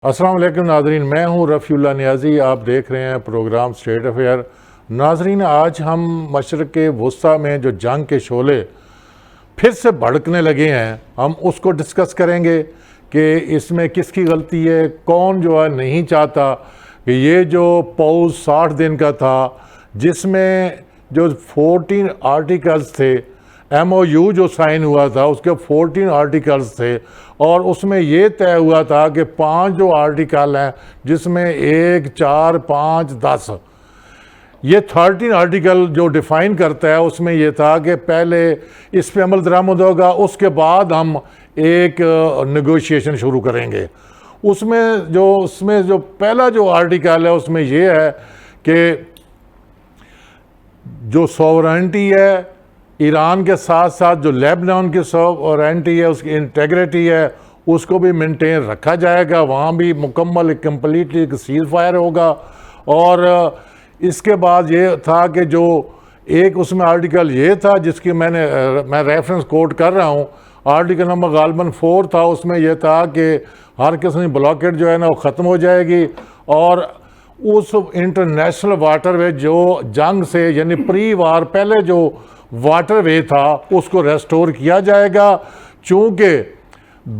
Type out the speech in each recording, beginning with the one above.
السلام علیکم ناظرین، میں ہوں رفیع اللہ نیازی، آپ دیکھ رہے ہیں پروگرام اسٹیٹ افیئر۔ ناظرین، آج ہم مشرق وسطیٰ میں جو جنگ کے شعلے پھر سے بھڑکنے لگے ہیں، ہم اس کو ڈسکس کریں گے کہ اس میں کس کی غلطی ہے، کون جو ہے نہیں چاہتا کہ یہ جو پوز 60 دن کا تھا جس میں جو 14 آرٹیکلز تھے، ایم او یو جو سائن ہوا تھا اس کے 14 آرٹیکلز تھے، اور اس میں یہ طے ہوا تھا کہ 5 جو آرٹیکل ہیں جس میں 1، 4، 5، 10، یہ 13 آرٹیکل جو ڈیفائن کرتا ہے اس میں یہ تھا کہ پہلے اس پہ عمل درآمد ہوگا، اس کے بعد ہم ایک نیگوشیشن شروع کریں گے۔ اس میں جو پہلا جو آرٹیکل ہے اس میں یہ ہے کہ جو سوورنٹی ہے ایران کے ساتھ ساتھ جو لیبنان کی سوورنٹی ہے، اس کی انٹیگریٹی ہے، اس کو بھی مینٹین رکھا جائے گا، وہاں بھی مکمل کمپلیٹلی سیز فائر ہوگا۔ اور اس کے بعد یہ تھا کہ جو ایک اس میں آرٹیکل یہ تھا جس کی میں ریفرنس کوٹ کر رہا ہوں، آرٹیکل نمبر غالباً 4 تھا، اس میں یہ تھا کہ ہر قسم کی بلاکیڈ جو ہے نا وہ ختم ہو جائے گی، اور اس انٹرنیشنل واٹر وے جو جنگ سے یعنی پری وار پہلے جو واٹر وے تھا اس کو ریسٹور کیا جائے گا، چونکہ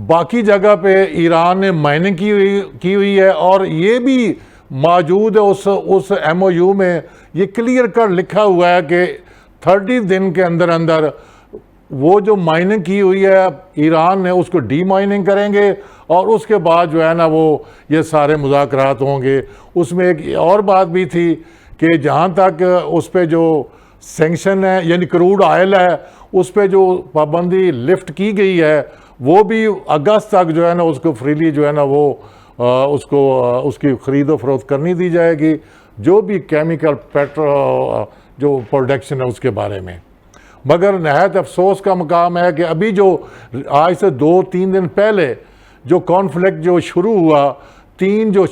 باقی جگہ پہ ایران نے مائننگ کی ہوئی ہے، اور یہ بھی موجود ہے اس ایم او یو میں، یہ کلیئر کٹ لکھا ہوا ہے کہ 30 دن کے اندر اندر وہ جو مائننگ کی ہوئی ہے ایران نے اس کو ڈی مائننگ کریں گے، اور اس کے بعد جو ہے نا وہ یہ سارے مذاکرات ہوں گے۔ اس میں ایک اور بات بھی تھی کہ جہاں تک اس پہ جو سینکشن ہے یعنی کروڈ آئل ہے اس پہ جو پابندی لفٹ کی گئی ہے وہ بھی اگست تک جو ہے نا اس کو فریلی جو ہے نا وہ اس کی خرید و فروخت کرنی دی جائے گی، جو بھی کیمیکل جو پروڈکشن ہے اس کے بارے میں۔ مگر نہایت افسوس کا مقام ہے کہ ابھی جو آج سے 2-3 دن پہلے جو کانفلکٹ جو شروع ہوا، 3 جو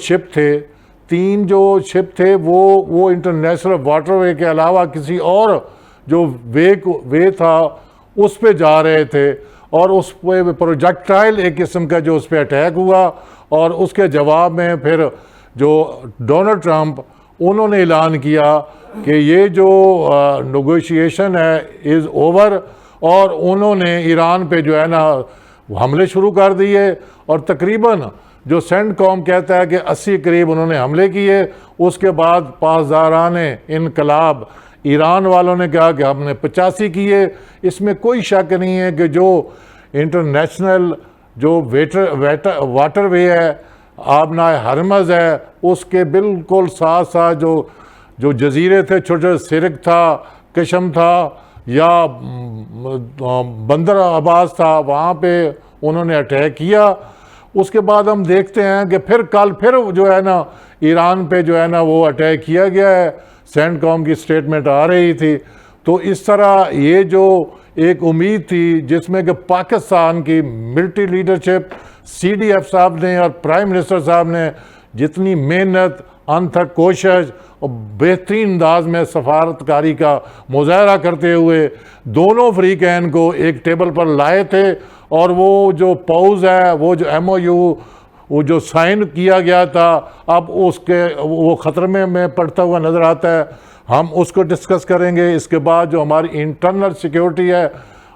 شپ تھے وہ انٹرنیشنل واٹر وے کے علاوہ کسی اور جو وے تھا اس پہ جا رہے تھے، اور اس پہ پروجیکٹائل ایک قسم کا جو اس پہ اٹیک ہوا، اور اس کے جواب میں پھر جو ڈونلڈ ٹرمپ انہوں نے اعلان کیا کہ یہ جو نیگوشیشن ہے از اوور، اور انہوں نے ایران پہ جو ہے نا حملے شروع کر دیے، اور تقریباً جو سینٹ کام کہتا ہے کہ 80 قریب انہوں نے حملے کیے۔ اس کے بعد پاسداران انقلاب ایران والوں نے کہا کہ ہم نے 85 کیے۔ اس میں کوئی شک نہیں ہے کہ جو انٹرنیشنل جو واٹر وے ہے، آبنائے ہرمز ہے، اس کے بالکل ساتھ ساتھ جو جزیرے تھے، چھوٹے سرک تھا، کشم تھا، یا بندر عباس تھا، وہاں پہ انہوں نے اٹیک کیا۔ اس کے بعد ہم دیکھتے ہیں کہ کل پھر جو ہے نا ایران پہ جو ہے نا وہ اٹیک کیا گیا ہے، سینٹ کام کی سٹیٹمنٹ آ رہی تھی۔ تو اس طرح یہ جو ایک امید تھی جس میں کہ پاکستان کی military leadership, C D F صاحب نے اور پرائم منسٹر صاحب نے جتنی محنت، انتھک کوشش اور بہترین انداز میں سفارتکاری کا مظاہرہ کرتے ہوئے دونوں فریقین کو ایک ٹیبل پر لائے تھے، اور وہ جو پوز ہے، وہ جو ایم او یو وہ جو سائن کیا گیا تھا، اب وہ خطرے میں پڑتا ہوا نظر آتا ہے۔ ہم اس کو ڈسکس کریں گے۔ اس کے بعد جو ہماری انٹرنل سیکیورٹی ہے،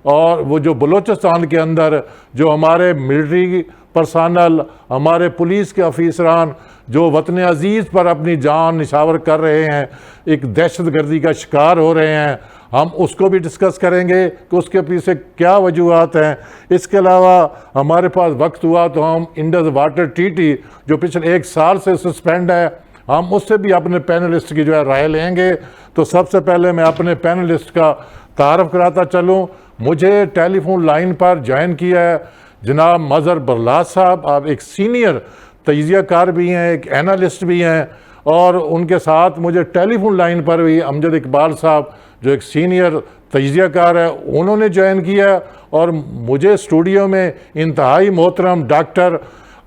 اور وہ جو بلوچستان کے اندر جو ہمارے ملٹری پرسنل، ہمارے پولیس کے افیسران جو وطن عزیز پر اپنی جان نشاور کر رہے ہیں، ایک دہشت گردی کا شکار ہو رہے ہیں، ہم اس کو بھی ڈسکس کریں گے کہ اس کے پیچھے کیا وجوہات ہیں۔ اس کے علاوہ ہمارے پاس وقت ہوا تو ہم انڈس واٹر ٹریٹی جو پچھلے 1 سال سے سسپینڈ ہے، ہم اس سے بھی اپنے پینلسٹ کی جو ہے رائے لیں گے۔ تو سب سے پہلے میں اپنے پینلسٹ کا تعارف کراتا چلوں۔ مجھے ٹیلی فون لائن پر جوائن کیا ہے جناب مظہر برلاس صاحب، آپ ایک سینئر تجزیہ کار بھی ہیں، ایک اینالسٹ بھی ہیں، اور ان کے ساتھ مجھے ٹیلی فون لائن پر بھی امجد اقبال صاحب جو ایک سینئر تجزیہ کار ہے انہوں نے جوائن کیا، اور مجھے اسٹوڈیو میں انتہائی محترم ڈاکٹر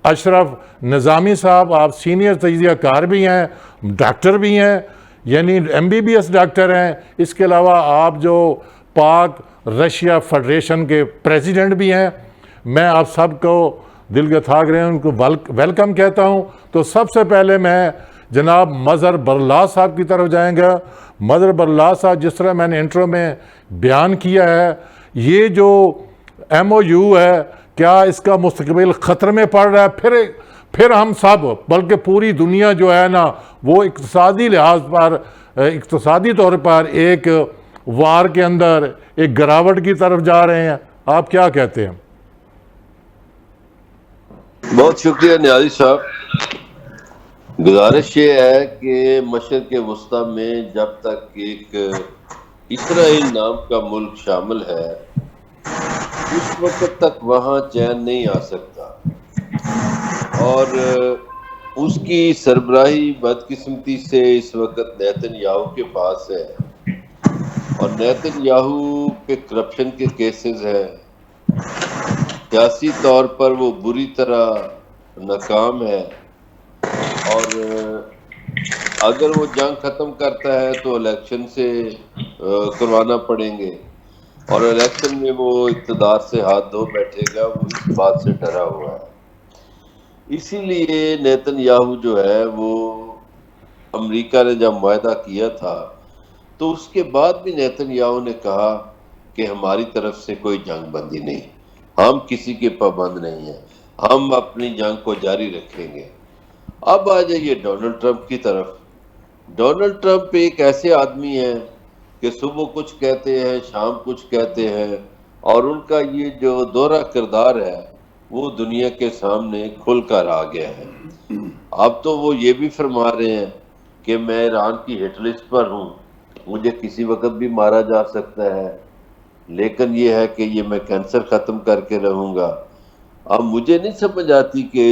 اشرف نظامی صاحب، آپ سینئر تجزیہ کار بھی ہیں، ڈاکٹر بھی ہیں، یعنی MBBS ڈاکٹر ہیں۔ اس کے علاوہ آپ جو پاک رشیا فیڈریشن کے پریزیڈنٹ بھی ہیں۔ میں آپ سب کو دل کے تھاک رہے ہیں ان کو ویلکم کہتا ہوں. تو سب سے پہلے میں جناب مظہر برلاس صاحب کی طرف جائیں گا. مظہر برلاس صاحب، جس طرح میں نے انٹرو میں بیان کیا ہے، یہ جو ایم او یو ہے، کیا اس کا مستقبل خطرے میں پڑ رہا ہے؟ پھر ہم سب، بلکہ پوری دنیا جو ہے نا، وہ اقتصادی لحاظ پر، اقتصادی طور پر ایک وار کے اندر ایک گراوٹ کی طرف جا رہے ہیں. آپ کیا کہتے ہیں؟ بہت شکریہ نیازی صاحب. گزارش یہ ہے کہ مشرق وسطیٰ میں جب تک ایک اسرائیل نام کا ملک شامل ہے اس وقت تک وہاں چین نہیں آ سکتا، اور اس کی سربراہی بدقسمتی سے اس وقت نیتن یاہو کے پاس ہے، اور نیتن یاہو پہ کرپشن کے کیسز ہیں. سیاسی طور پر وہ بری طرح ناکام ہے، اور اگر وہ جنگ ختم کرتا ہے تو الیکشن سے کروانا پڑیں گے، اور الیکشن میں وہ اقتدار سے ہاتھ دھو بیٹھے گا. وہ اس بات سے ڈرا ہوا ہے. اسی لیے نیتن یاہو جو ہے وہ امریکہ نے جب معاہدہ کیا تھا تو اس کے بعد بھی نیتن یاہو نے کہا کہ ہماری طرف سے کوئی جنگ بندی نہیں، ہم کسی کے پابند نہیں ہیں، ہم اپنی جنگ کو جاری رکھیں گے. اب آ جائیے ڈونلڈ ٹرمپ کی طرف. ڈونلڈ ٹرمپ ایک ایسے آدمی ہیں کہ صبح کچھ کہتے ہیں، شام کچھ کہتے ہیں، اور ان کا یہ جو دوہرا کردار ہے وہ دنیا کے سامنے کھل کر آ گیا ہے. اب تو وہ یہ بھی فرما رہے ہیں کہ میں ایران کی ہٹ لسٹ پر ہوں، مجھے کسی وقت بھی مارا جا سکتا ہے، لیکن یہ ہے کہ یہ میں کینسر ختم کر کے رہوں گا. اب مجھے نہیں سمجھ آتی کہ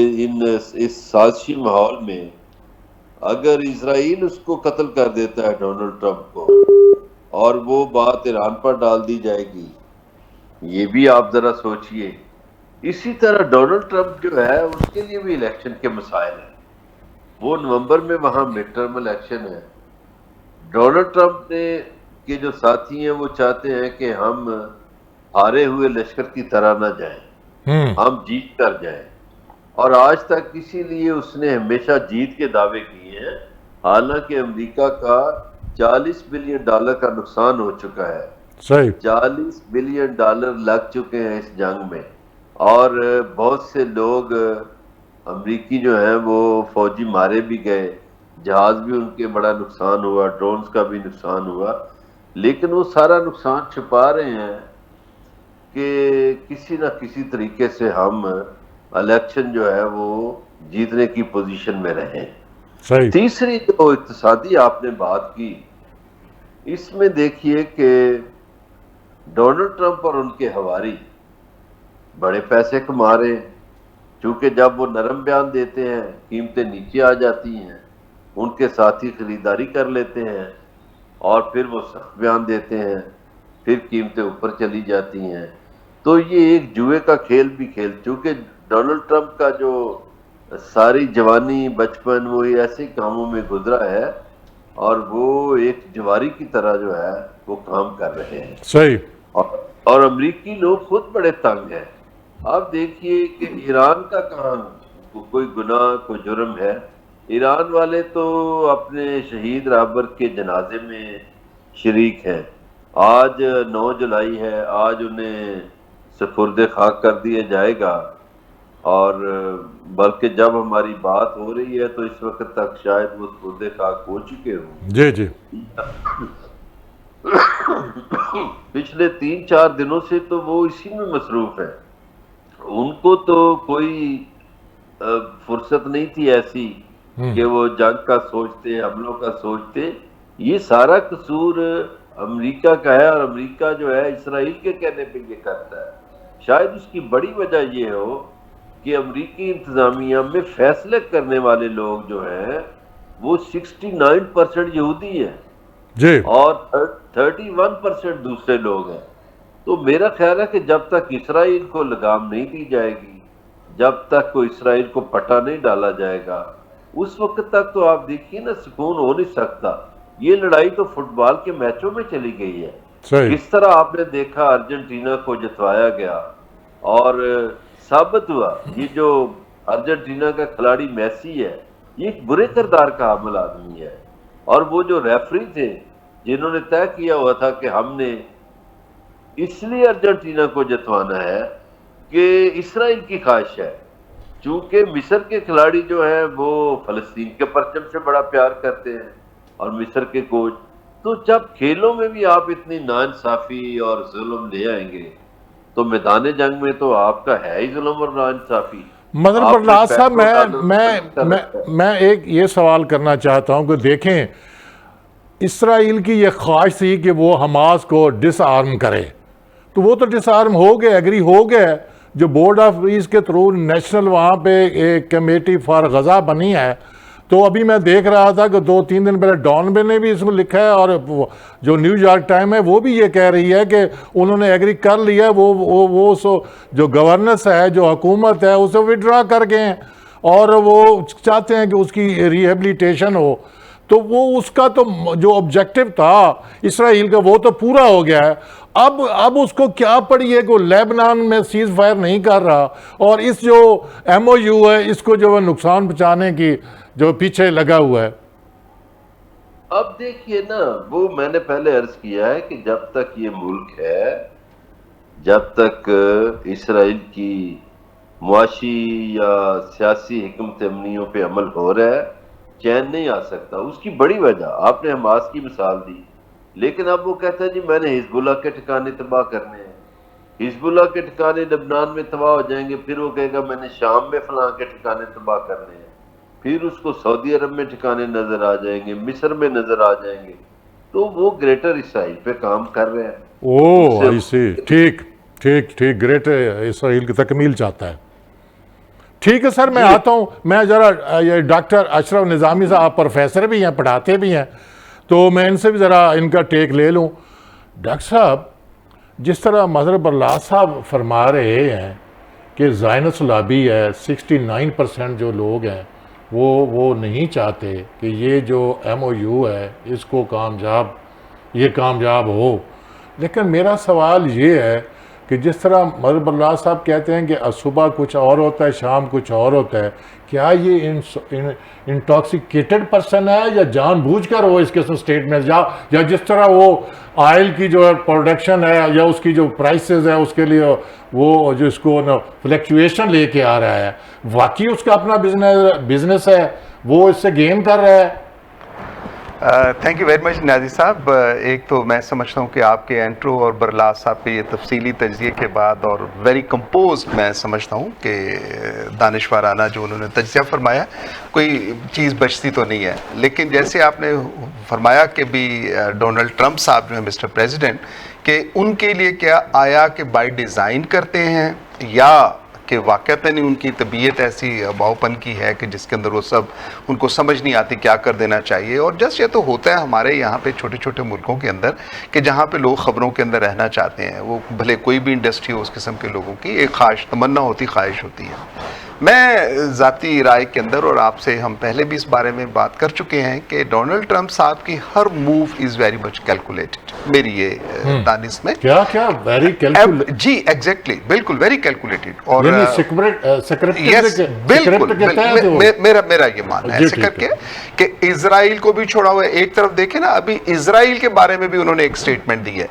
اس سازشی ماحول میں اگر اسرائیل اس کو قتل کر دیتا ہے ڈونلڈ ٹرمپ کو، اور وہ بات ایران پر ڈال دی جائے گی، یہ بھی آپ ذرا سوچئے. اسی طرح ڈونلڈ ٹرمپ جو ہے اس کے لیے بھی الیکشن کے مسائل ہیں. وہ نومبر میں وہاں مڈ ٹرم الیکشن ہے. ڈونلڈ ٹرمپ نے کے جو ساتھی ہیں وہ چاہتے ہیں کہ ہم ہارے ہوئے لشکر کی طرح نہ جائیں، ہم جیت کر جائیں، اور آج تک اسی لیے اس نے ہمیشہ جیت کے دعوے کیے ہیں. حالانکہ امریکہ کا $40 بلین کا نقصان ہو چکا ہے. صحیح. $40 بلین لگ چکے ہیں اس جنگ میں، اور بہت سے لوگ امریکی جو ہیں وہ فوجی مارے بھی گئے، جہاز بھی ان کے بڑا نقصان ہوا، ڈرونز کا بھی نقصان ہوا. لیکن وہ سارا نقصان چھپا رہے ہیں کہ کسی نہ کسی طریقے سے ہم الیکشن جو ہے وہ جیتنے کی پوزیشن میں رہیں. صحیح. تیسری جو اقتصادی آپ نے بات کی، اس میں دیکھیے کہ ڈونلڈ ٹرمپ اور ان کے ہواری بڑے پیسے کما رہے ہیں، چونکہ جب وہ نرم بیان دیتے ہیں قیمتیں نیچے آ جاتی ہیں، ان کے ساتھی خریداری کر لیتے ہیں، اور پھر وہ سخت بیان دیتے ہیں، پھر قیمتیں اوپر چلی جاتی ہیں. تو یہ ایک جوئے کا کھیل بھی چونکہ ڈونلڈ ٹرمپ کا جو ساری جوانی بچپن وہ ایسے کاموں میں گزرا ہے، اور وہ ایک جواری کی طرح جو ہے وہ کام کر رہے ہیں. صحیح. اور امریکی لوگ خود بڑے تنگ ہیں. آپ دیکھیے کہ ایران کا کہاں کوئی گناہ کوئی جرم ہے. ایران والے تو اپنے شہید رہبر کے جنازے میں شریک ہیں. آج 9 جولائی ہے، آج انہیں سپرد خاک کر دیا جائے گا، اور بلکہ جب ہماری بات ہو رہی ہے تو اس وقت تک شاید وہ سپرد خاک ہو چکے ہوں. جی جی. پچھلے 3-4 دنوں سے تو وہ اسی میں مصروف ہیں. ان کو تو کوئی فرصت نہیں تھی ایسی کہ وہ جنگ کا سوچتے، حملوں کا سوچتے. یہ سارا قصور امریکہ کا ہے، اور امریکہ جو ہے اسرائیل کے کہنے پہ یہ کرتا ہے. شاید اس کی بڑی وجہ یہ ہو کہ امریکی انتظامیہ میں فیصلے کرنے والے لوگ جو ہیں وہ 69% یہودی ہیں جی. اور 31% دوسرے لوگ ہیں. تو میرا خیال ہے کہ جب تک اسرائیل کو لگام نہیں دی جائے گی، جب تک کوئی اسرائیل کو پٹا نہیں ڈالا جائے گا، اس وقت تک تو آپ دیکھیے نا سکون ہو نہیں سکتا. یہ لڑائی تو فٹ بال کے میچوں میں چلی گئی ہے. صحیح. کس طرح آپ نے دیکھا ارجنٹینا کو جتوایا گیا، اور ثابت ہوا یہ جو ارجنٹینا کا کھلاڑی میسی ہے یہ ایک برے کردار کا حامل آدمی ہے، اور وہ جو ریفری تھے جنہوں نے طے کیا ہوا تھا کہ ہم نے اس لیے ارجنٹینا کو جتوانا ہے کہ اسرائیل کی خواہش ہے، چونکہ مصر کے کھلاڑی جو ہیں وہ فلسطین کے پرچم سے بڑا پیار کرتے ہیں اور مصر کے کوچ، تو جب کھیلوں میں بھی آپ اتنی ناانصافی اور ظلم لے آئیں گے تو میدان جنگ میں تو آپ کا ہے ہی ظلم اور ناانصافی۔ مدر پرلاز صاحب میں ایک یہ سوال کرنا چاہتا ہوں کہ دیکھیں اسرائیل کی یہ خواہش تھی کہ وہ حماس کو ڈس آرم کرے، تو وہ تو ڈس آرم ہو گئے، ایگری ہو گئے، جو بورڈ آف پیس کے تھرو نیشنل وہاں پہ ایک کمیٹی فار غزہ بنی ہے، تو ابھی میں دیکھ رہا تھا کہ 2-3 دن پہلے ڈان بے نے بھی اس کو لکھا ہے، اور جو نیو یارک ٹائم ہے وہ بھی یہ کہہ رہی ہے کہ انہوں نے ایگری کر لیا، وہ جو گورننس ہے، جو حکومت ہے، اسے وڈرا کر گئے ہیں اور وہ چاہتے ہیں کہ اس کی ریہیبلیٹیشن ہو، تو وہ اس کا تو جو آبجیکٹو تھا اسرائیل کا وہ تو پورا ہو گیا ہے۔ اب اس کو کیا پڑی ہے کہ وہ لیبنان میں سیز فائر نہیں کر رہا، اور اس جو ایم او یو ہے اس کو جو نقصان پہنچانے کی جو پیچھے لگا ہوا ہے۔ اب دیکھیے نا، وہ میں نے پہلے عرض کیا ہے کہ جب تک یہ ملک ہے، جب تک اسرائیل کی معاشی یا سیاسی حکمت عملیوں پہ عمل ہو رہا ہے، چین نہیں آ سکتا۔ اس کی بڑی وجہ آپ نے حماس کی مثال دی، لیکن اب وہ کہتا ہے جی میں نے حزب اللہ کے ٹھکانے تباہ کرنے ہیں، حزب اللہ کے ٹھکانے لبنان میں تباہ ہو جائیں گے، پھر وہ کہے گا میں نے شام میں فلاں کے ٹھکانے تباہ کرنے ہیں، پھر اس کو سعودی عرب میں ٹھکانے نظر آ جائیں گے، مصر میں نظر آ جائیں گے، تو وہ گریٹر اسرائیل پہ کام کر رہے ہیں۔ ٹھیک گریٹر اسرائیل کی تکمیل چاہتا ہے۔ ٹھیک ہے سر، میں آتا ہوں، میں ذرا یہ ڈاکٹر اشرف نظامی صاحب، آپ پروفیسر بھی ہیں، پڑھاتے بھی ہیں، تو میں ان سے بھی ذرا ان کا ٹیک لے لوں۔ ڈاکٹر صاحب، جس طرح مظہر برلاس صاحب فرما رہے ہیں کہ زائنس لابی ہے، 69% جو لوگ ہیں وہ نہیں چاہتے کہ یہ جو ایم او یو ہے اس کو کامیاب ہو، لیکن میرا سوال یہ ہے کہ جس طرح مظہر برلاس صاحب کہتے ہیں کہ صبح کچھ اور ہوتا ہے، شام کچھ اور ہوتا ہے، کیا یہ انٹاکسیکیٹڈ پرسن ہے یا جان بوجھ کر وہ اس قسم سٹیٹمنٹ، یا جس طرح وہ آئل کی جو پروڈکشن ہے یا اس کی جو پرائسز ہے اس کے لیے وہ جو اس کو فلیکچویشن لے کے آ رہا ہے، واقعی اس کا اپنا بزنس ہے، وہ اس سے گین کر رہا ہے؟ Thank you very much Nazi صاحب۔ ایک تو میں سمجھتا ہوں کہ آپ کے انٹرو اور برلاس صاحب کے یہ تفصیلی تجزیے کے بعد اور ویری کمپوزڈ میں سمجھتا ہوں کہ دانشورانہ جو انہوں نے تجزیہ فرمایا، کوئی چیز بچتی تو نہیں ہے، لیکن جیسے آپ نے فرمایا کہ بھی ڈونلڈ ٹرمپ صاحب جو ہیں مسٹر پریزیڈنٹ، کہ ان کے لیے کیا آیا کہ بائی ڈیزائن کرتے ہیں یا کہ واقعتاً ان کی طبیعت ایسی باؤپن کی ہے کہ جس کے اندر وہ سب ان کو سمجھ نہیں آتی کیا کر دینا چاہیے۔ اور جس یہ تو ہوتا ہے ہمارے یہاں پہ چھوٹے چھوٹے ملکوں کے اندر کہ جہاں پہ لوگ خبروں کے اندر رہنا چاہتے ہیں، وہ بھلے کوئی بھی انڈسٹری ہو، اس قسم کے لوگوں کی ایک خواہش، تمنا ہوتی، خواہش ہوتی ہے۔ میں ذاتی رائے کے اندر، اور آپ سے ہم پہلے بھی اس بارے میں بات کر چکے ہیں کہ ڈونلڈ ٹرمپ صاحب کی ہر move is very much calculated, میری یہ دانش میں کیا ویری کیلکولیٹڈ؟ جی ایگزیکٹلی، بالکل ویری کیلکولیٹڈ، اور بالکل میرا یہ ماننا ہے سکر کے کہ اسرائیل کو بھی چھوڑا ہوا ہے۔ ایک طرف دیکھیں نا، ابھی اسرائیل کے بارے میں بھی انہوں نے ایک سٹیٹمنٹ دی ہے،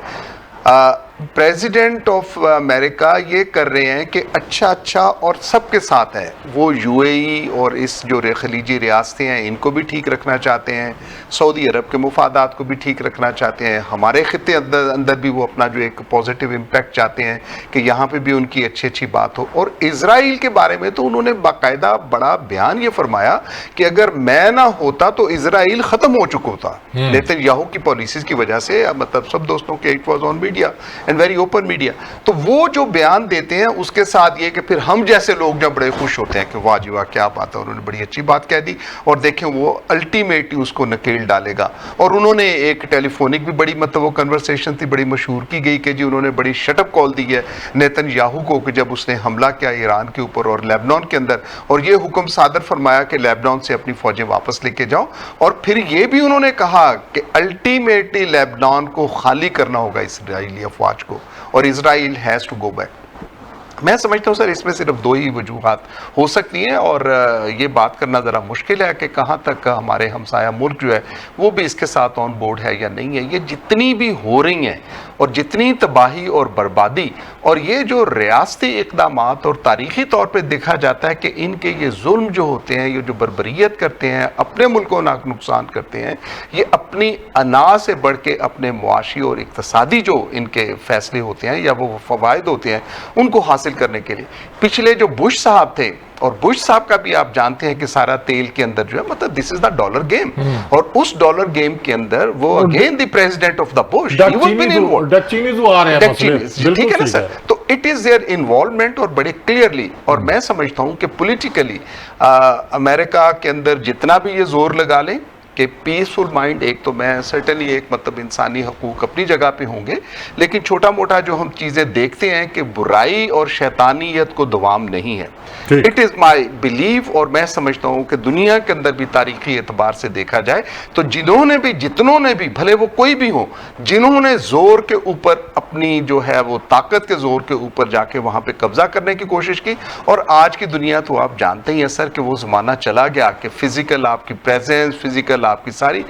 پریزیڈنٹ آف امریکہ یہ کر رہے ہیں کہ اچھا اور سب کے ساتھ ہے، وہ یو اے ای اور اس جو خلیجی ریاستیں ہیں ان کو بھی ٹھیک رکھنا چاہتے ہیں، سعودی عرب کے مفادات کو بھی ٹھیک رکھنا چاہتے ہیں، ہمارے خطے اندر بھی وہ اپنا جو ایک پازیٹیو امپیکٹ چاہتے ہیں کہ یہاں پہ بھی ان کی اچھی بات ہو۔ اور اسرائیل کے بارے میں تو انہوں نے باقاعدہ بڑا بیان یہ فرمایا کہ اگر میں نہ ہوتا تو اسرائیل ختم ہو چکا ہوتا، لیکن یہو کی پالیسیز کی وجہ سے، مطلب سب دوستوں کے it was on media and very open media, تو وہ جو بیان دیتے ہیں اس کے ساتھ یہ کہ پھر ہم جیسے لوگ جب بڑے خوش ہوتے ہیں کہ واہ جی واہ کیا بات ہے، انہوں نے بڑی اچھی بات کہہ دی، اور دیکھیں وہ الٹیمیٹلی اس کو نکیل ڈالے گا۔ اور انہوں نے ایک ٹیلی فونک بھی بڑی مطلب وہ کنورسیشن تھی، بڑی مشہور کی گئی کہ جی انہوں نے بڑی شٹ اپ کال دی ہے نیتن یاہو کو کہ جب اس نے حملہ کیا ایران کے اوپر اور لیبنان کے اندر، اور یہ حکم صادر فرمایا کہ لیبنان سے اپنی فوجیں واپس لے کے جاؤ، اور پھر یہ بھی انہوں نے کہا کہ الٹیمیٹلی لیبنان کو خالی کرنا ہوگا اسرائیلی افواج کو، اور اسرائیل ہیز ٹو گو بیک۔ میں سمجھتا ہوں سر اس میں صرف 2 ہی وجوہات ہو سکتی ہیں، اور یہ بات کرنا ذرا مشکل ہے کہ کہاں تک ہمارے ہمسایہ ملک جو ہے وہ بھی اس کے ساتھ آن بورڈ ہے یا نہیں ہے۔ یہ جتنی بھی ہو رہی ہیں اور جتنی تباہی اور بربادی اور یہ جو ریاستی اقدامات اور تاریخی طور پہ دیکھا جاتا ہے کہ ان کے یہ ظلم جو ہوتے ہیں، یہ جو بربریت کرتے ہیں، اپنے ملک کو نقصان کرتے ہیں، یہ اپنی انا سے بڑھ کے اپنے معاشی اور اقتصادی جو ان کے فیصلے ہوتے ہیں یا وہ فوائد ہوتے ہیں ان کو حاصل کرنے کے لیے پچھلے جو بش صاحب تھے، اور بش صاحب کا بھی آپ جانتے ہیں کہ سارا تیل کے اندر جو ہے مطلب دس از دا ڈالر گیم، اور اس ڈالر گیم کے اندر وہ again the president of the Bush Dick Cheney's وہ آ رہے ہیں مسئلے، ٹھیک ہے نا سر، تو اٹ از دیئر انوالومنٹ اور بڑے کلیئرلی، اور میں سمجھتا ہوں کہ پولیٹیکلی امریکہ کے اندر جتنا بھی یہ زور لگا لیں کہ پیسفل مائنڈ، ایک تو میں سرٹنلی ایک مطلب انسانی حقوق اپنی جگہ پہ ہوں گے، لیکن چھوٹا موٹا جو ہم چیزیں دیکھتے ہیں کہ برائی اور شیطانیت کو دوام نہیں ہے۔ اٹ از مائی بلیف، اور میں سمجھتا ہوں کہ دنیا کے اندر بھی تاریخی اعتبار سے دیکھا جائے تو جتنوں نے بھی بھلے وہ کوئی بھی ہو، جنہوں نے زور کے اوپر اپنی جو ہے وہ طاقت کے زور کے اوپر جا کے وہاں پہ قبضہ کرنے کی کوشش کی، اور آج کی دنیا تو آپ جانتے ہی ہیں سر کہ وہ زمانہ چلا گیا کہ فزیکل آپ کی پریزنس، فزیکل آپ کی ساری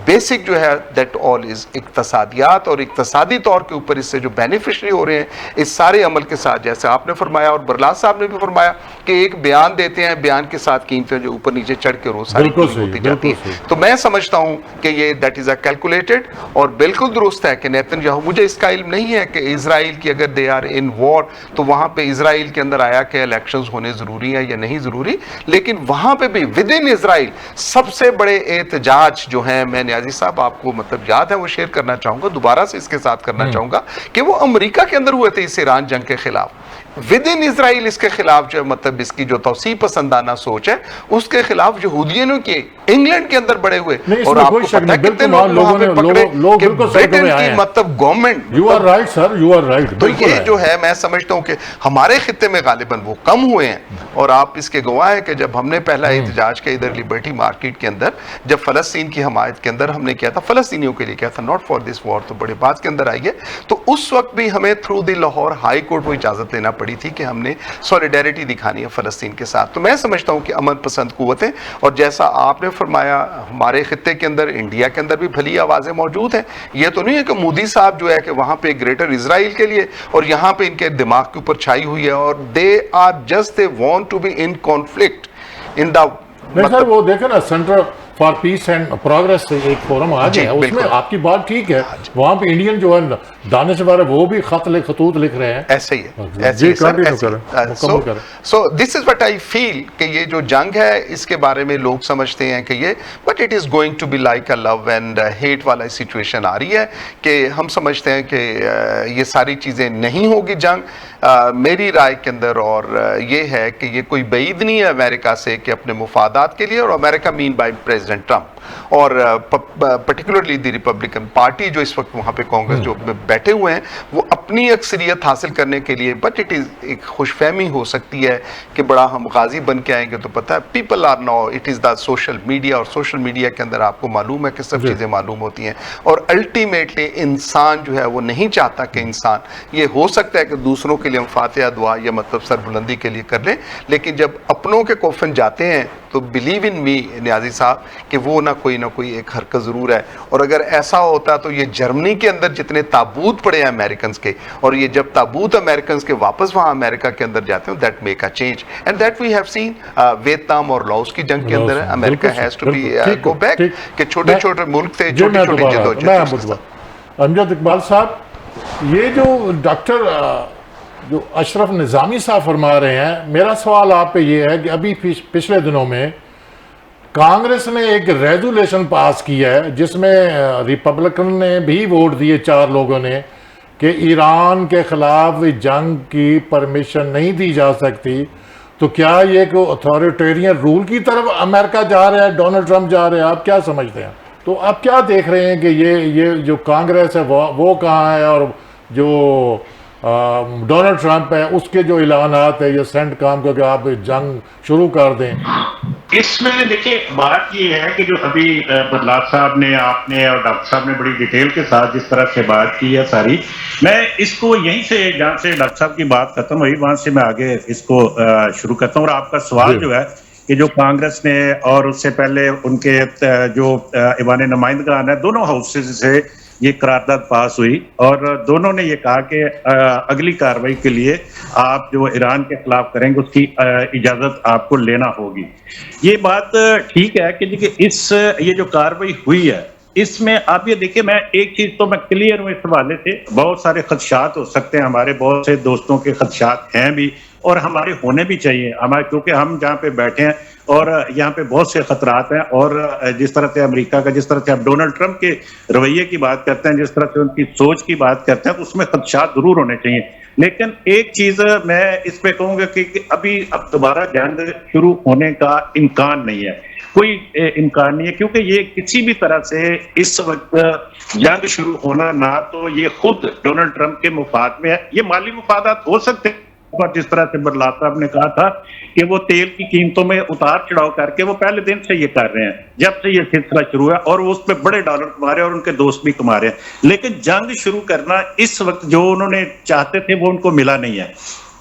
بیسک جو ہے دیٹ آل از اقتصادیات، اور اقتصادی طور کے اوپر اس سے جو بینیفیشری ہو رہے ہیں اس سارے عمل کے ساتھ، جیسے آپ نے فرمایا اور برلاس صاحب نے بھی فرمایا کہ ایک بیان دیتے ہیں، بیان کے ساتھ قیمتیں جو اوپر نیچے چڑھ کے روز ساری ہوتی جاتی ہیں۔ تو میں سمجھتا ہوں کہ یہ دیٹ از اے کیلکولیٹڈ، اور بالکل درست ہے کہ نیتن یاہو، مجھے اس کا علم نہیں ہے کہ اسرائیل کی اگر دے آر ان وار تو وہاں پہ اسرائیل کے اندر آیا کہ الیکشنز ہونے ضروری ہیں یا نہیں ضروری، لیکن وہاں پہ بھی ود ان اسرائیل سب سے بڑے احتجاج جو ہیں، میں نیازی صاحب آپ کو مطلب یاد ہے وہ شیئر کرنا چاہوں گا، دوبارہ سے اس کے ساتھ کرنا چاہوں گا کہ وہ امریکہ کے اندر ہوئے تھے اس ایران جنگ کے خلاف، ود ان اسرائیل اس کے خلاف جو مطلب اس کی جو توسیع پسندانہ سوچ ہے اس کے خلاف یہودیوں کے انگلینڈ کے اندر بڑے ہوئے، اور آپ کو پتہ ہے کتنے لوگ وہاں پہ پکڑے کہ برٹن کی مطلب government, you are right sir, you are right. تو یہ جو ہے میں سمجھتا ہوں کہ ہمارے خطے میں غالباً وہ کم ہوئے ہیں، اور آپ اس کے گواہ ہیں کہ جب ہم نے پہلا احتجاج کیا ادھر لبرٹی مارکیٹ کے اندر، جب فلسطین کی حمایت کے اندر ہم نے کیا تھا، فلسطینیوں کے لیے کیا تھا، ناٹ فار دس وار، تو بڑے بات کے اندر آئی ہے، تو اس وقت بھی ہمیں through the Lahore high court وہ اجازت لینا پڑی تھی کہ ہم نے سولیڈیرٹی دکھانی ہے فلسطین کے ساتھ۔ تو میں سمجھتا ہوں کہ امن پسند قوتیں، اور جیسا آپ نے فرمایا ہمارے خطے کے اندر، انڈیا کے اندر بھی بھلی آوازیں موجود ہیں، یہ تو نہیں ہے کہ مودی صاحب جو ہے کہ وہاں پہ گریٹر اسرائیل کے لیے اور یہاں پہ ان کے دماغ کے اوپر چھائی ہوئی ہے، اور they are just they want to be in conflict in the, نہیں سر وہ دیکھیں نا centre for peace and progress سے ایک فورم آ گیا ہے، اس میں آپ کی بات ٹھیک ہے، وہاں پہ انڈین جو ہے دانش بارے وہ بھی خطوط لکھ رہے ہیں، ایسے ہی ہے۔ سو دس از وٹ آئی فیل کہ یہ جو جنگ ہے اس کے بارے میں لوگ سمجھتے ہیں کہ یہ but it is going to be like a love and hate والا سچویشن آ رہی ہے کہ ہم سمجھتے ہیں کہ یہ ساری چیزیں نہیں ہوگی جنگ، میری رائے کے اندر، اور یہ ہے کہ یہ کوئی بعید نہیں ہے امریکہ سے کہ اپنے مفادات کے لیے، اور امریکہ مین بائی پریزیڈنٹ ٹرمپ اور پرٹیکولرلی دی ریپبلکن پارٹی جو اس وقت وہاں پہ کانگریس جو بیٹھے ہوئے ہیں، وہ اپنی اکثریت حاصل کرنے کے لیے، بٹ اٹ از ایک خوش فہمی ہو سکتی ہے کہ بڑا ہم غازی بن کے آئیں گے، تو پتہ ہے people are know it is the social media, اور سوشل میڈیا کے اندر آپ کو معلوم ہے کہ سب چیزیں معلوم ہوتی ہیں، اور الٹیمیٹلی انسان جو ہے وہ نہیں چاہتا کہ انسان، یہ ہو سکتا ہے کہ دوسروں کے لیے ہم فاتحہ دعا یا مطلب سربلندی کے لیے کر لیں، لیکن جب اپنوں کے کوفن جاتے ہیں تو بلیو ان می نیازی صاحب کہ وہ نہ کوئی ایک حرکت ضرور ہے، اور اگر ایسا ہوتا تو یہ جرمنی کے اندر جتنے تابوت پڑے ہیں امریکنز کے، اور یہ جب تابوت امریکنز کے واپس وہاں امریکہ کے اندر جاتے ہیں، that make a change, and that we have seen Vietnam اور لاؤس کی جنگ کے اندر America has to be go back, کہ چھوٹے چھوٹے ملک تھے، چھوٹی چھوٹی جدوجہد۔ امجد اقبال صاحب، یہ جو ڈاکٹر جو اشرف نظامی صاحب فرما رہے ہیں، میرا سوال آپ پہ یہ ہے کہ ابھی پچھلے دنوں میں کانگریس نے ایک ریزولیشن پاس کیا ہے جس میں ریپبلکن نے بھی ووٹ دیے 4 لوگوں نے کہ ایران کے خلاف جنگ کی پرمیشن نہیں دی جا سکتی، تو کیا یہ کہ اتھارٹیرین رول کی طرف امریکہ جا رہا ہے، ڈونلڈ ٹرمپ جا رہے ہیں، آپ کیا سمجھتے ہیں؟ تو آپ کیا دیکھ رہے ہیں کہ یہ جو کانگریس ہے وہ کہاں ہے، اور جو ڈونلڈ ٹرمپ ہے اس کے جو اعلانات ہیں یہ سینٹ کام کو کہ آپ جنگ شروع کر دیں؟ اس میں دیکھیں بات یہ ہے کہ جو ابھی بدلاؤ صاحب نے آپ نے اور ڈاکٹر صاحب نے بڑی ڈیٹیل کے ساتھ جس طرح سے بات کی ہے ساری، میں اس کو یہیں سے جہاں سے ڈاکٹر صاحب کی بات ختم ہوئی وہاں سے میں آگے اس کو شروع کرتا ہوں. اور آپ کا سوال جو ہے کہ جو کانگریس نے اور اس سے پہلے ان کے جو ایوان نمائندگان ہے دونوں ہاؤسز سے یہ قرارداد پاس ہوئی اور دونوں نے یہ کہا کہ اگلی کارروائی کے لیے آپ جو ایران کے خلاف کریں گے اس کی اجازت آپ کو لینا ہوگی. یہ بات ٹھیک ہے کہ دیکھیے یہ جو کارروائی ہوئی ہے اس میں آپ یہ دیکھیں، میں ایک چیز تو میں کلیئر ہوں اس حوالے سے، بہت سارے خدشات ہو سکتے ہیں، ہمارے بہت سے دوستوں کے خدشات ہیں بھی اور ہمارے ہونے بھی چاہیے ہمارے، کیونکہ ہم جہاں پہ بیٹھے ہیں اور یہاں پہ بہت سے خطرات ہیں. اور جس طرح سے امریکہ کا، جس طرح سے آپ ڈونلڈ ٹرمپ کے رویے کی بات کرتے ہیں، جس طرح سے ان کی سوچ کی بات کرتے ہیں، تو اس میں خدشات ضرور ہونے چاہیے. لیکن ایک چیز میں اس پہ کہوں گا کہ اب دوبارہ جنگ شروع ہونے کا امکان نہیں ہے، کوئی امکان نہیں ہے، کیونکہ یہ کسی بھی طرح سے اس وقت جنگ شروع ہونا نہ تو یہ خود ڈونلڈ ٹرمپ کے مفاد میں ہے، یہ مالی مفادات ہو سکتے ہیں، اور جس طرح سے برلا صاحب نے کہا تھا کہ وہ تیل کی قیمتوں میں اتار چڑھاؤ کر کے وہ پہلے دن سے یہ کر رہے ہیں جب سے یہ سلسلہ شروع ہوا، اور وہ اس پہ بڑے ڈالر کما رہے ہیں اور ان کے دوست بھی کما رہے ہیں. لیکن جنگ شروع کرنا اس وقت جو انہوں نے چاہتے تھے وہ ان کو ملا نہیں ہے،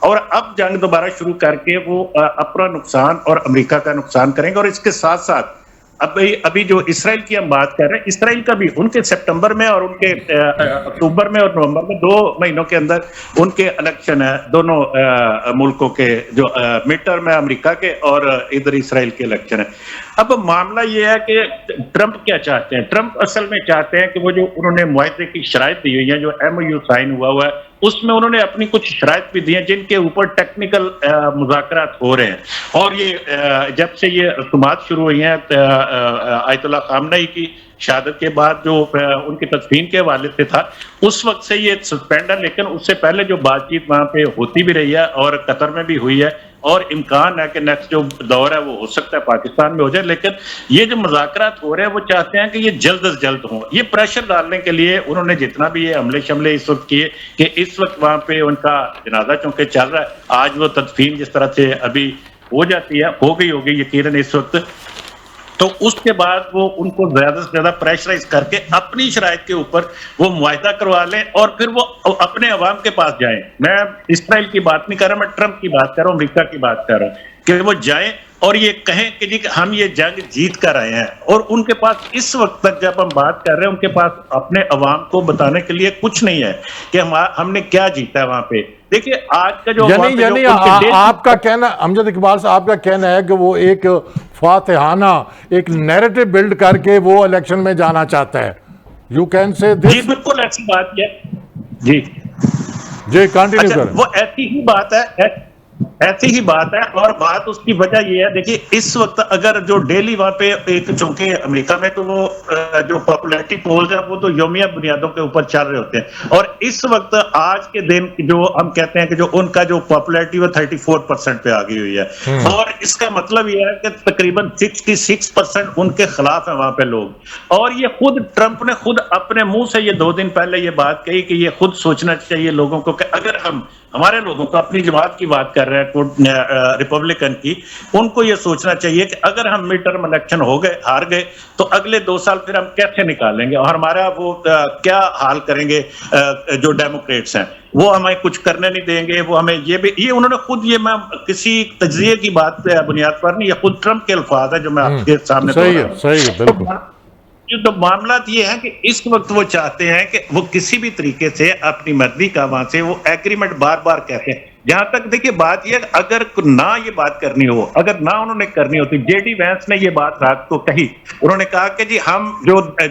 اور اب جنگ دوبارہ شروع کر کے وہ اپنا نقصان اور امریکہ کا نقصان کریں گے. اور اس کے ساتھ ساتھ ابھی جو اسرائیل کی ہم بات کر رہے ہیں، اسرائیل کا بھی ان کے سپٹمبر میں اور ان کے اکتوبر میں اور نومبر میں 2 مہینوں کے اندر ان کے الیکشن ہے، دونوں ملکوں کے، جو مڈ ٹرم ہے امریکہ کے اور ادھر اسرائیل کے الیکشن ہے. اب معاملہ یہ ہے کہ ٹرمپ کیا چاہتے ہیں؟ ٹرمپ اصل میں چاہتے ہیں کہ وہ جو انہوں نے معاہدے کی شرائط دی ہوئی ہیں، جو MOU سائن ہوا ہے، اس میں انہوں نے اپنی کچھ شرائط بھی دی ہیں جن کے اوپر ٹیکنیکل مذاکرات ہو رہے ہیں. اور یہ جب سے یہ رسومات شروع ہوئی ہیں آیت اللہ خامنئی کی شہادت کے بعد جو ان کی تدفین کے حوالے سے تھا، اس وقت سے یہ سسپینڈ ہے. لیکن اس سے پہلے جو بات چیت وہاں پہ ہوتی بھی رہی ہے اور قطر میں بھی ہوئی ہے، اور امکان ہے کہ نیکسٹ جو دور ہے وہ ہو سکتا ہے پاکستان میں ہو جائے. لیکن یہ جو مذاکرات ہو رہے ہیں وہ چاہتے ہیں کہ یہ جلد از جلد ہوں. یہ پریشر ڈالنے کے لیے انہوں نے جتنا بھی یہ حملے شملے اس وقت کیے کہ اس وقت وہاں پہ ان کا جنازہ چونکہ چل رہا ہے، آج وہ تدفین جس طرح سے ابھی ہو جاتی ہے، ہوگی یقیناً اس وقت، تو اس کے بعد وہ ان کو زیادہ سے زیادہ پریشرائز کر کے اپنی شرائط کے اوپر وہ معاہدہ کروا لیں اور پھر وہ اپنے عوام کے پاس جائیں. میں اسرائیل کی بات نہیں کر رہا، میں ٹرمپ کی بات کر رہا ہوں، امریکہ کی بات کر رہا ہوں، کہ وہ جائیں اور یہ کہیں کہ جی ہم یہ جنگ جیت کر آئے ہیں. اور ان کے پاس اس وقت تک جب ہم بات کر رہے ہیں ان کے پاس اپنے عوام کو بتانے کے لیے کچھ نہیں ہے کہ ہم نے کیا جیتا ہے وہاں پہ. دیکھیے آج کا جو یعنی آپ کا کہنا، امجد اقبال صاحب آپ کا کہنا ہے کہ وہ ایک فاتحانہ ایک نیریٹو بلڈ کر کے وہ الیکشن میں جانا چاہتا ہے. یو کین سے دس. جی بالکل ایسی بات ہے. جی کنٹینیو کریں. وہ ایسی ہی بات ہے اور بات اس کی وجہ یہ ہے، دیکھیے اس وقت اگر جو ڈیلی وہاں پہ ایک، چونکہ امریکہ میں تو وہ جو پاپولیرٹی پولز ہیں وہ تو یومیہ بنیادوں کے اوپر چل رہے ہوتے ہیں، اور اس وقت آج کے دن جو ہم کہتے ہیں کہ جو ان کا جو پاپولیرٹی وہ 34% پہ آ گئی ہوئی ہے، اور اس کا مطلب یہ ہے کہ تقریباً 66% ان کے خلاف ہیں وہاں پہ لوگ. اور یہ خود ٹرمپ نے خود اپنے منہ سے یہ 2 دن پہلے یہ بات کہی کہ یہ خود سوچنا چاہیے لوگوں کو کہ اگر ہمارے لوگوں کو، اپنی جماعت کی بات کر رہے ہیں ریپبلکن کی، ان کو یہ سوچنا چاہیے کہ اگر ہم مڈ ٹرم الیکشن ہار گئے تو اگلے 2 سال پھر ہم کیسے نکالیں گے، اور ہمارا وہ کیا حال کریں گے. جو ڈیموکریٹس ہیں وہ ہمیں کچھ کرنے نہیں دیں گے، وہ ہمیں یہ انہوں نے خود، یہ میں کسی تجزیے کی بات پہ بنیاد پر نہیں، یہ خود ٹرمپ کے الفاظ ہیں جو میں آپ کے سامنے صحیح ہے بالکل. تو معاملات یہ ہیں کہ اس وقت وہ چاہتے ہیں کہ وہ کسی بھی طریقے سے اپنی مرضی کا وہاں سے وہ ایگریمنٹ بار بار کہتے ہیں. جہاں تک دیکھیے بات یہ ہے، اگر نہ یہ بات کرنی ہو، اگر نہ انہوں نے کرنی ہوتی، جے ڈی وینس نے یہ بات رات کو کہی، انہوں نے کہا کہ جی ہم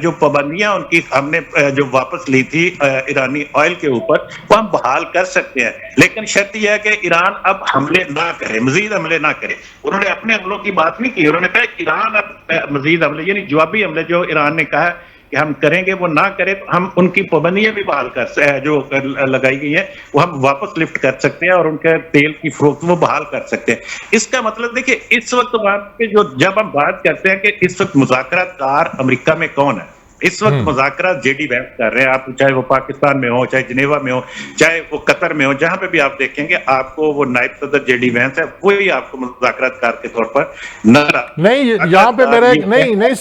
جو پابندیاں ان کی ہم نے جو واپس لی تھی ایرانی آئل کے اوپر، وہ ہم بحال کر سکتے ہیں، لیکن شرط یہ ہے کہ ایران اب حملے نہ کرے، مزید حملے نہ کرے. انہوں نے اپنے حملوں کی بات نہیں کی، انہوں نے کہا ایران اب مزید حملے، یعنی جوابی حملے جو ایران نے کہا کہ ہم کریں گے وہ نہ کرے تو ہم ان کی پابندیاں بھی بحال جو لگائی گئی ہیں وہ ہم واپس لفٹ کر سکتے ہیں، اور ان کے تیل کی فروخت وہ بحال کر سکتے ہیں. اس کا مطلب دیکھیں اس وقت وہاں پہ جب ہم بات کرتے ہیں کہ اس وقت مذاکرات کار امریکہ میں کون ہے، اس وقت مذاکرات جے ڈی وینس کر رہے ہیں، آپ چاہے وہ پاکستان میں ہو، چاہے جنیوا میں ہو، چاہے وہ قطر میں ہو، جہاں پہ بھی آپ دیکھیں گے آپ کو وہ نائب صدر جے ڈی وینس ہے، وہی آپ کو مذاکرات کار کے طور پر نظر آتا ہے۔ نہیں، یہاں پہ میرا ایک نہیں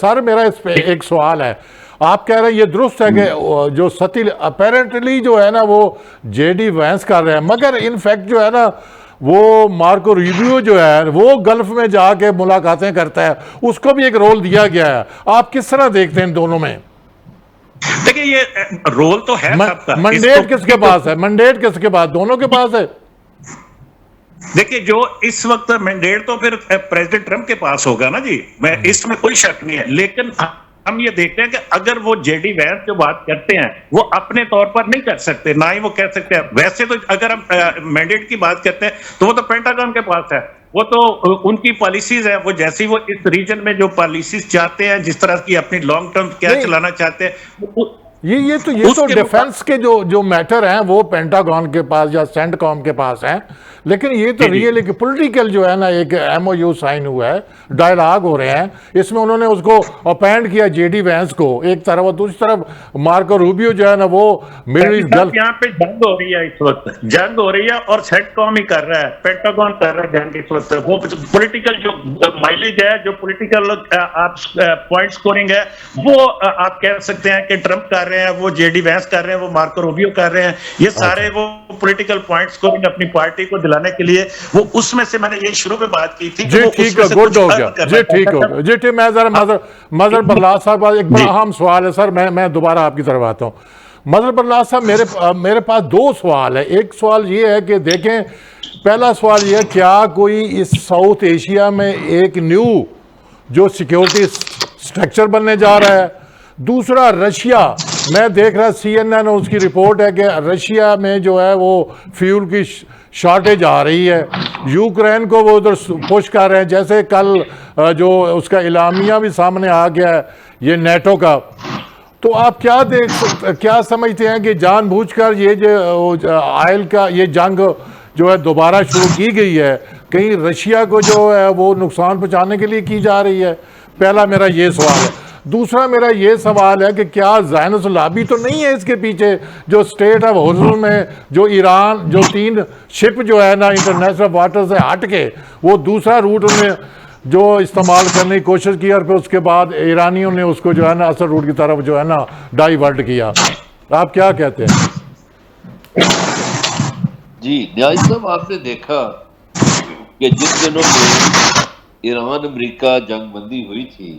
سر میرا اس پہ ایک سوال ہے۔ آپ کہہ رہے ہیں یہ درست ہے کہ جو ستیل اپیرنٹلی جو ہے نا وہ جے ڈی وینس کر رہے ہیں، مگر ان فیکٹ جو ہے نا وہ مارکو روبیو جو ہے وہ گلف میں جا کے ملاقاتیں کرتا ہے، اس کو بھی ایک رول دیا گیا ہے۔ آپ کس طرح دیکھتے ہیں ان دونوں میں؟ دیکھیں یہ رول تو ہے سب کا، منڈیٹ کس کے پاس ہے؟ منڈیٹ کس کے پاس؟ دونوں کے پاس ہے۔ دیکھیں جو اس وقت مینڈیٹ تو پھر پریزیڈنٹ ٹرمپ کے پاس ہوگا نا جی، میں اس میں کوئی شک نہیں ہے، لیکن ہم یہ دیکھتے ہیں کہ اگر وہ جے ڈی وینس جو بات کرتے ہیں وہ اپنے طور پر نہیں کر سکتے، نہ ہی وہ کہہ سکتے ہیں۔ ویسے تو اگر ہم مینڈیٹ کی بات کرتے ہیں تو وہ تو پینٹاگون کے پاس ہے، وہ تو ان کی پالیسیز ہیں، وہ جیسی وہ اس ریجن میں جو پالیسیز چاہتے ہیں، جس طرح کی اپنی لانگ ٹرم کیا چلانا چاہتے ہیں، یہ تو ڈیفنس کے جو میٹر ہیں وہ پینٹاگون کے پاس یا سینٹ کام کے پاس ہیں، لیکن یہ تو ریئل ایک پولیٹیکل جو ہے نا ایک ایم او یو سائن ہوا ہے، ڈائلاگ ہو رہے ہیں، اس میں انہوں نے اس کو اپینڈ کیا جے ڈی وینس کو ایک طرف، اور دوسری طرف مارکو روبیو جو ہے نا وہ مڈل ایسٹ گلف۔ یہاں پہ جنگ ہو رہی ہے، اس وقت جنگ ہو رہی ہے اور سینٹ کام ہی کر رہا ہے، پینٹاگون کر رہا ہے جنگ اس وقت۔ وہ پولیٹیکل جو مائلیج ہے، جو پولیٹیکل آپ پوائنٹ سکورنگ ہے، وہ آپ کہہ سکتے ہیں کہ ٹرمپ کر رہے ہیں، وہ جے ڈی وینس کر رہے ہیں، وہ مارکو روبیو کر رہے ہیں، یہ سارے وہ پولیٹیکل پوائنٹ سکورنگ اپنی پارٹی کو دلانے کے لیے، وہ اس میں سے میں نے یہ شروع میں بات کی تھی کہ جی وہ ٹھیک ہے، گڈ ہو گیا جی، ٹھیک ہو گیا جی، ٹھیک۔ میں ذرا مظہر برلاس صاحب ایک بڑا اہم سوال ہے سر، میں دوبارہ آپ کی طرف آتا ہوں۔ مظہر برلاس صاحب میرے پاس دو سوال ہے۔ ایک سوال یہ ہے کہ دیکھیں، پہلا سوال یہ ہے کیا کوئی اس ساؤتھ ایشیا میں ایک نیو جو سیکیورٹی سٹرکچر بننے جا رہا ہے؟ دوسرا رشیا، میں دیکھ رہا سی این این اس کی رپورٹ ہے کہ رشیا میں جو ہے وہ فیول کی شارٹیج آ رہی ہے، یوکرین کو وہ ادھر پش کر رہے ہیں، جیسے کل جو اس کا اعلامیہ بھی سامنے آ گیا ہے یہ نیٹو کا۔ تو آپ کیا سمجھتے ہیں کہ جان بوجھ کر یہ جو آئل کا یہ جنگ جو ہے دوبارہ شروع کی گئی ہے، کہیں رشیا کو جو ہے وہ نقصان پہنچانے کے لیے کی جا رہی ہے؟ پہلا میرا یہ سوال ہے۔ دوسرا میرا یہ سوال ہے کہ کیا زائنس لابی تو نہیں ہے اس کے پیچھے، جو اسٹیٹ آف ہارمز میں جو ایران جو 3 شپ جو ہے نا انٹرنیشنل واٹر سے ہٹ کے وہ دوسرا روٹ انہیں جو استعمال کرنے کی کوشش کی، اور پھر اس کے بعد ایرانیوں نے اس کو جو ہے نا اصل روٹ کی طرف جو ہے نا ڈائیورٹ کیا؟ آپ کیا کہتے ہیں؟ جی نیاز صاحب، آپ نے دیکھا کہ جن دنوں میں ایران امریکہ جنگ بندی ہوئی تھی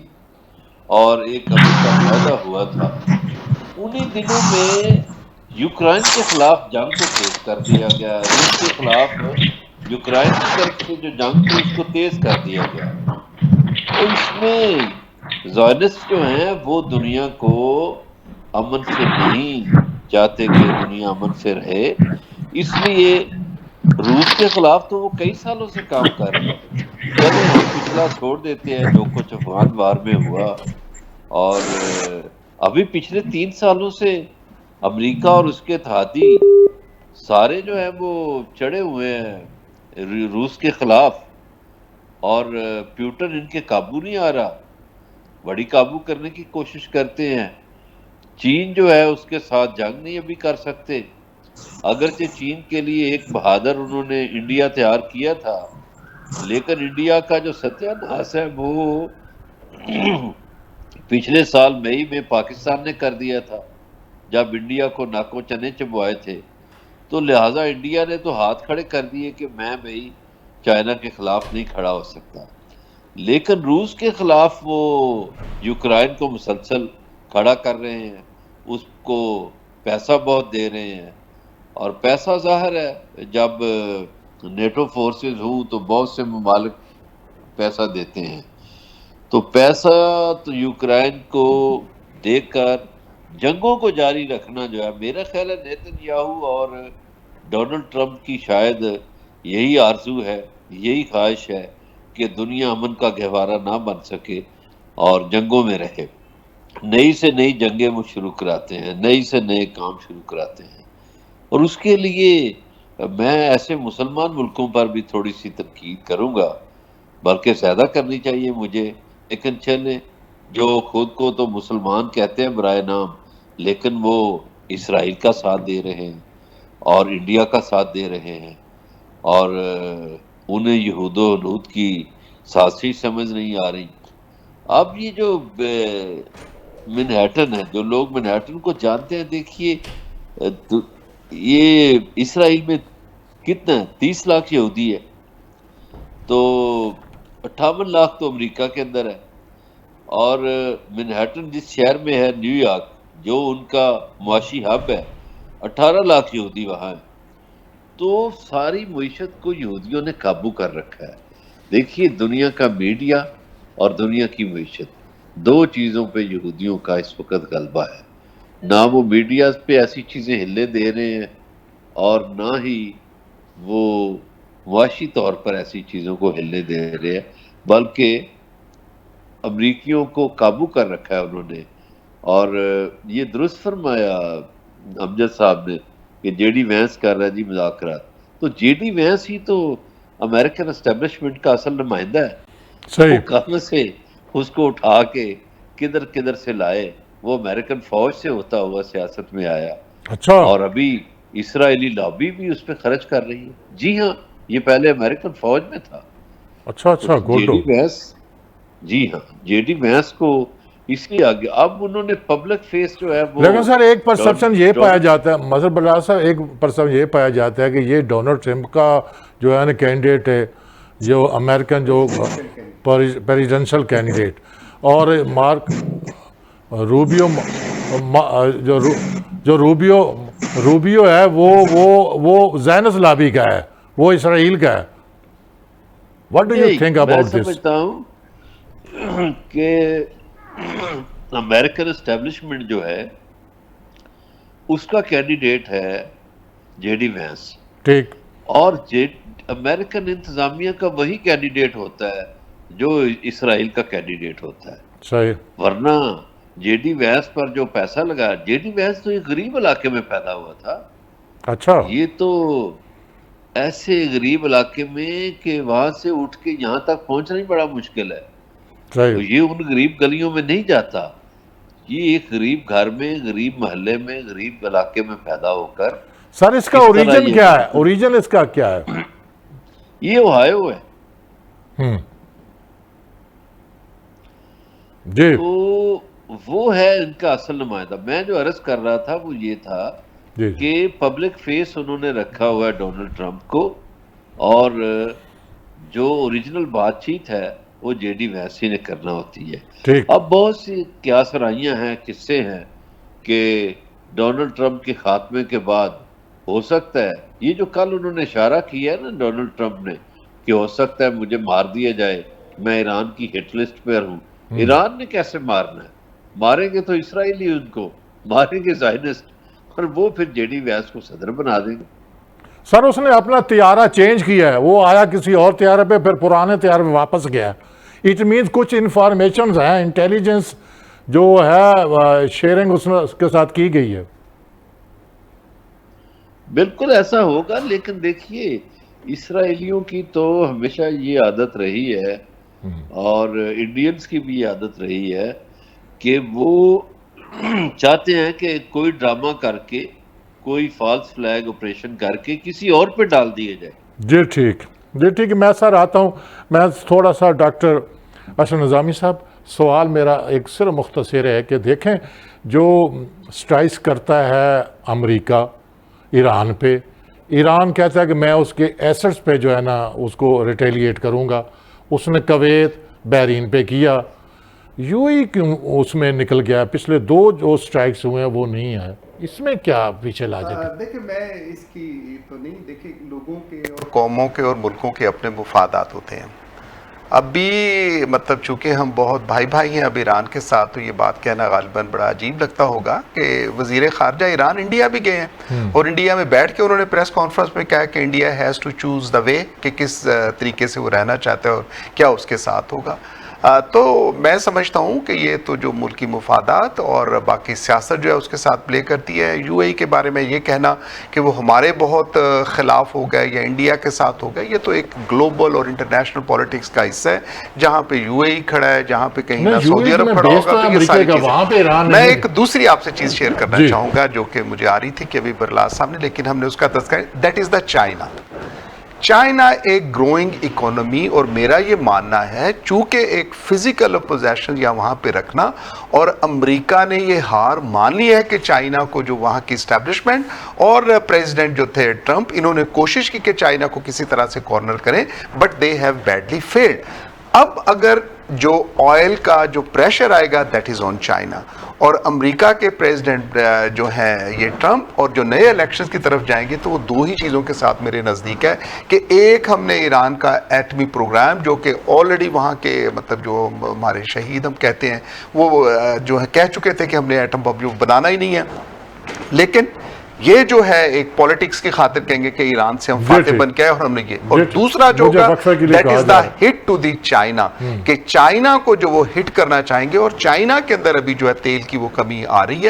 اور ایک امریکہ معاہدہ ہوا تھا، انہی دنوں میں یوکرائن کے خلاف جنگ کو تیز کر دیا گیا، روس کے خلاف یوکرائن کی طرف سے جو جنگ تھی اس کو تیز کر دیا گیا۔ تو اس میں زائنسٹ جو ہیں وہ دنیا کو امن سے نہیں چاہتے کہ دنیا امن سے رہے، اس لیے روس کے خلاف تو وہ کئی سالوں سے کام کر رہے ہیں۔ چلیں ہم پچھلا چھوڑ دیتے ہیں جو کچھ افغان وار میں ہوا، اور ابھی پچھلے 3 سالوں سے امریکہ اور اس کے اتحادی سارے جو ہیں وہ چڑھے ہوئے ہیں روس کے خلاف، اور پیوٹن ان کے قابو نہیں آ رہا، بڑی قابو کرنے کی کوشش کرتے ہیں۔ چین جو ہے اس کے ساتھ جنگ نہیں ابھی کر سکتے، اگرچہ چین کے لیے ایک بہادر انہوں نے انڈیا تیار کیا تھا، لیکن انڈیا کا جو ستیہ ناش ہے وہ پچھلے سال مئی میں پاکستان نے کر دیا تھا جب انڈیا کو ناکوں چنے چبوائے تھے۔ تو لہٰذا انڈیا نے تو ہاتھ کھڑے کر دیے کہ میں بھائی چائنا کے خلاف نہیں کھڑا ہو سکتا، لیکن روس کے خلاف وہ یوکرائن کو مسلسل کھڑا کر رہے ہیں، اس کو پیسہ بہت دے رہے ہیں، اور پیسہ ظاہر ہے جب نیٹو فورسز ہوں تو بہت سے ممالک پیسہ دیتے ہیں، تو پیسہ تو یوکرائن کو دے کر جنگوں کو جاری رکھنا جو ہے، میرا خیال ہے نیتن یاہو اور ڈونلڈ ٹرمپ کی شاید یہی آرزو ہے، یہی خواہش ہے کہ دنیا امن کا گہوارہ نہ بن سکے اور جنگوں میں رہے، نئی سے نئی جنگیں وہ شروع کراتے ہیں، نئی سے نئے کام شروع کراتے ہیں، اور اس کے لیے میں ایسے مسلمان ملکوں پر بھی تھوڑی سی تنقید کروں گا، بلکہ زیادہ کرنی چاہیے مجھے، لیکن چلیں جو خود کو تو مسلمان کہتے ہیں برائے نام، لیکن وہ اسرائیل کا ساتھ دے رہے ہیں اور انڈیا کا ساتھ دے رہے ہیں، اور انہیں یہود و ہنود کی سازش سمجھ نہیں آ رہی. اب یہ جو منہیٹن ہے، جو لوگ منہیٹن کو جانتے ہیں، دیکھیے یہ اسرائیل میں کتنا ہے، 30 لاکھ یہودی ہے، تو 58 لاکھ تو امریکہ کے اندر ہے، اور منہیٹن جس شہر میں ہے، نیو یارک، جو ان کا معاشی ہب ہے، 18 لاکھ یہودی وہاں ہیں. تو ساری معیشت کو یہودیوں نے قابو کر رکھا ہے. دیکھیے دنیا کا میڈیا اور دنیا کی معیشت، دو چیزوں پہ یہودیوں کا اس وقت غلبہ ہے. نہ وہ میڈیا پہ ایسی چیزیں ہلنے دے رہے ہیں، اور نہ ہی وہ معاشی طور پر ایسی چیزوں کو ہلنے دے رہے ہیں، بلکہ امریکیوں کو قابو کر رکھا ہے انہوں نے. اور یہ درست فرمایا امجد صاحب نے کہ جے ڈی وینس کر رہا ہے جی مذاکرات، تو جے ڈی وینس ہی تو امریکن اسٹیبلشمنٹ کا اصل نمائندہ ہے. صحیح. وہ کہاں سے اس کو اٹھا کے کدھر کدھر سے لائے، وہ امریکن فوج سے ہوتا ہوا سیاست میں آیا، اچھا. اور ابھی اسرائیلی لابی بھی اس پہ خرچ کر رہی ہے. جی ہاں، یہ پہلے امریکن فوج میں تھا. اچھا جے گڈ. ڈی وینس، جی ہاں، جے ڈی وینس کو اس لیے آگے اب انہوں نے پبلک فیس جو ہے وہ، لیکن سر ایک پرسپشن یہ پایا جاتا ہے، مظہر بلال صاحب، ایک پرسپشن یہ پایا جاتا ہے کہ یہ ڈونلڈ ٹرمپ کا جو ہے نا کینڈیڈیٹ ہے، جو امریکن جو پریزیڈنشل کینڈیڈیٹ، اور مارک روبیو جو روبیو ہے وہ زائنس لابی کا ہے، وہ اسرائیل کا ہے. What do you think about میں دس؟ سمجھتا ہوں کہ امریکن اسٹیبلشمنٹ جو ہے اس کا کینڈیڈیٹ ہے جے ڈی وینس، ٹھیک. اور امریکن انتظامیہ کا وہی کینڈیڈیٹ ہوتا ہے جو اسرائیل کا کینڈیڈیٹ ہوتا ہے. صحیح. ورنہ جے ڈی وینس پر جو پیسہ لگا، جے ڈی وینس تو ایک غریب علاقے میں پیدا ہوا تھا. اچھا. یہ تو ایسے غریب علاقے میں کہ وہاں سے اٹھ کے یہاں تک پہنچنا ہی بڑا مشکل ہے. صحیح. تو یہ ان غریب گلیوں میں نہیں جاتا، یہ ایک غریب گھر میں، غریب محلے میں، غریب علاقے میں پیدا ہو کر. سر اس کا اوریجن کیا ہے؟ اوریجن اس کا کیا ہے؟ یہ اوہایو ہے. جی. تو وہ ہے ان کا اصل نمائندہ. میں جو عرض کر رہا تھا وہ یہ تھا جی. کہ پبلک فیس انہوں نے رکھا ہوا ہے ڈونلڈ ٹرمپ کو، اور جو اوریجنل بات چیت ہے وہ جے ڈی وینس ہی نے کرنا ہوتی ہے. ٹھیک. اب بہت سی قیاسرائیاں ہیں، قصے ہیں کہ ڈونلڈ ٹرمپ کے خاتمے کے بعد ہو سکتا ہے، یہ جو کل انہوں نے اشارہ کیا ہے نا ڈونلڈ ٹرمپ نے، کہ ہو سکتا ہے مجھے مار دیا جائے، میں ایران کی ہٹ لسٹ پر ہوں. ایران نے کیسے مارنا ہے؟ ماریں گے تو اسرائیلی ان کو ماریں گے، زائنسٹ، اور وہ پھر جے ڈی وینس کو صدر بنا دیں گے. سر اس نے اپنا طیارہ چینج کیا ہے، وہ آیا کسی اور طیارے پہ، پھر پرانے طیارے پہ واپس گیا. اٹ مینس کچھ انفارمیشنز ہیں، انٹیلیجنس جو ہے شیئرنگ اس کے ساتھ کی گئی ہے. بالکل ایسا ہوگا، لیکن دیکھیے اسرائیلیوں کی تو ہمیشہ یہ عادت رہی ہے، اور انڈینز کی بھی یہ عادت رہی ہے کہ وہ چاہتے ہیں کہ کوئی ڈرامہ کر کے، کوئی فالس فلیگ آپریشن کر کے کسی اور پہ ڈال دیے جائے. جی ٹھیک. جی ٹھیک. میں سر آتا ہوں، میں تھوڑا سا ڈاکٹر اشرف نظامی صاحب، سوال میرا ایک صرف مختصر ہے کہ دیکھیں جو سٹرائک کرتا ہے امریکہ ایران پہ، ایران کہتا ہے کہ میں اس کے ایسٹس پہ جو ہے نا اس کو ریٹیلیٹ کروں گا. اس نے کویت، بحرین پہ کیا، یوں ہی کیوں اس میں نکل گیا؟ پچھلے 2 جو سٹرائکس ہوئے ہیں وہ نہیں ہیں، اس میں کیا پیچھے لاجک ہے؟ دیکھیں میں اس کی تو نہیں، دیکھیں لوگوں کے اور قوموں کے اور ملکوں کے اپنے مفادات ہوتے ہیں. اب بھی مطلب چونکہ ہم بہت بھائی بھائی ہیں اب ایران کے ساتھ، تو یہ بات کہنا غالباً بڑا عجیب لگتا ہوگا کہ وزیر خارجہ ایران انڈیا بھی گئے ہیں، اور انڈیا میں بیٹھ کے انہوں نے پریس کانفرنس میں کہا کہ India has to choose the way, کہ کس طریقے سے وہ رہنا چاہتا ہے اور کیا اس کے ساتھ ہوگا. تو میں سمجھتا ہوں کہ یہ تو جو ملکی مفادات اور باقی سیاست جو ہے اس کے ساتھ پلے کرتی ہے. یو اے ای کے بارے میں یہ کہنا کہ وہ ہمارے بہت خلاف ہو گئے یا انڈیا کے ساتھ ہو گئے, یہ تو ایک گلوبل اور انٹرنیشنل پالیٹکس کا حصہ ہے. جہاں پہ یو اے ای کھڑا ہے, جہاں پہ کہیں نہ سعودی عرب کھڑا ہوگا, تو یہ ساری چیزیں. میں ایک دوسری آپ سے چیز شیئر کرنا چاہوں گا جو کہ مجھے آ رہی تھی کہ ابھی برلاس صاحب نے, لیکن ہم نے اس کا تذکرہ, that is the China. China ایک گروئنگ اکانومی, اور میرا یہ ماننا ہے چونکہ ایک فزیکل پوزیشن یا وہاں پہ رکھنا, اور امریکہ نے یہ ہار مان لی ہے کہ چائنا کو جو وہاں کی اسٹیبلشمنٹ اور پریزیڈنٹ جو تھے ٹرمپ, انہوں نے کوشش کی کہ چائنا کو کسی طرح سے کارنر کریں, but they have badly field. اب اگر جو آئل کا جو پریشر آئے گا دیٹ از آن چائنا, اور امریکہ کے پریزیڈنٹ جو ہیں یہ ٹرمپ, اور جو نئے الیکشنز کی طرف جائیں گے, تو وہ دو ہی چیزوں کے ساتھ میرے نزدیک ہے کہ ایک ہم نے ایران کا ایٹمی پروگرام جو کہ آلریڈی وہاں کے مطلب جو ہمارے شہید ہم کہتے ہیں وہ جو ہے کہہ چکے تھے کہ ہم نے ایٹم بم جو بنانا ہی نہیں ہے, لیکن یہ جو ہے ایک پولیٹکس کی خاطر کہیں گے کہ ایران سے ہم فاتح بن کے آئے اور ہم نے یہ, اور دوسرا جو ہوگا that is the hit to the China, کہ چائنا کو جو وہ ہٹ کرنا چاہیں گے, اور چائنا کے اندر ابھی جو ہے تیل کی وہ کمی آ رہی ہے,